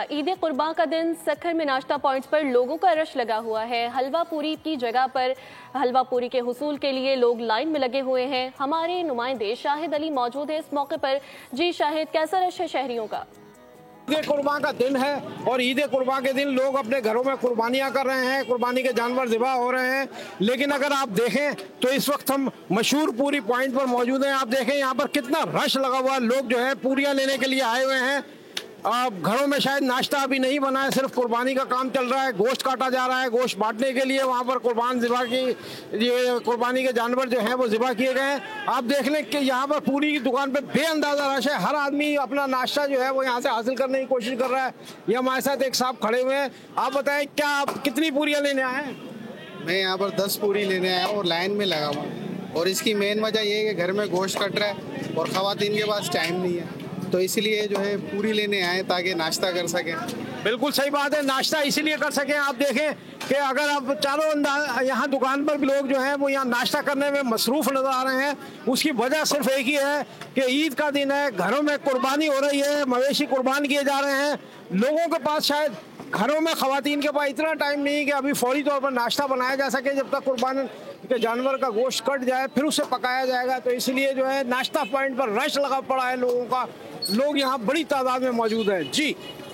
ईद कुर्बान का दिन सखर में नाश्ता पॉइंट्स पर लोगों का रश लगा हुआ है। हलवा पूरी की जगह पर हलवा पूरी के हुसूल के लिए लोग लाइन में लगे हुए हैं। हमारे नुमाइंदे शाहिद अली मौजूद है इस मौके पर। जी शाहिद, कैसा रश है शहरियों का? ईद कुर्बान का दिन है और ईद कुर्बान के दिन लोग अपने घरों में कुर्बानियां कर रहे हैं, कुर्बानी के जानवर ज़िबा हो रहे हैं। लेकिन अगर आप देखें तो इस वक्त हम मशहूर पूरी पॉइंट पर मौजूद हैं। आप देखें यहाँ पर कितना रश लगा हुआ है। लोग जो है पूरियां लेने के लिए आए हुए हैं। घरों में शायद नाश्ता अभी नहीं बना है, सिर्फ कुर्बानी का काम चल रहा है। गोश्त काटा जा रहा है, गोश्त बांटने के लिए वहाँ पर कुर्बान ज़िबा की ये कुर्बानी के जानवर जो हैं वो ज़िबा किए गए हैं। आप देख लें कि यहाँ पर पूरी की दुकान पे बेअंदाज़ा रश है। हर आदमी अपना नाश्ता जो है वो यहाँ से हासिल करने की कोशिश कर रहा है। ये हमारे साथ एक साहब खड़े हुए हैं। आप बताएं, क्या आप कितनी पूरियाँ लेने आए हैं? मैं यहाँ पर 10 पूरी लेने आया और लाइन में लगा हुआ। और इसकी मेन वजह ये है कि घर में गोश्त कट रहा है और ख़वातीन के पास टाइम नहीं है, तो इसलिए जो है पूरी लेने आए ताकि नाश्ता कर सकें। बिल्कुल सही बात है, नाश्ता इसीलिए कर सकें। आप देखें कि अगर आप चारों यहाँ दुकान पर भी लोग जो हैं वो यहाँ नाश्ता करने में मसरूफ़ नज़र आ रहे हैं। उसकी वजह सिर्फ एक ही है कि ईद का दिन है, घरों में कुर्बानी हो रही है, मवेशी कुर्बान किए जा रहे हैं। लोगों के पास शायद घरों में ख़वातीन के पास इतना टाइम नहीं कि अभी फौरी तौर पर नाश्ता बनाया जा सके। जब तक कुर्बान के जानवर का गोश्त कट जाए फिर उसे पकाया जाएगा। तो इसलिए जो है नाश्ता पॉइंट पर रश लगा पड़ा है लोगों का। लोग यहाँ बड़ी तादाद में मौजूद हैं। जी।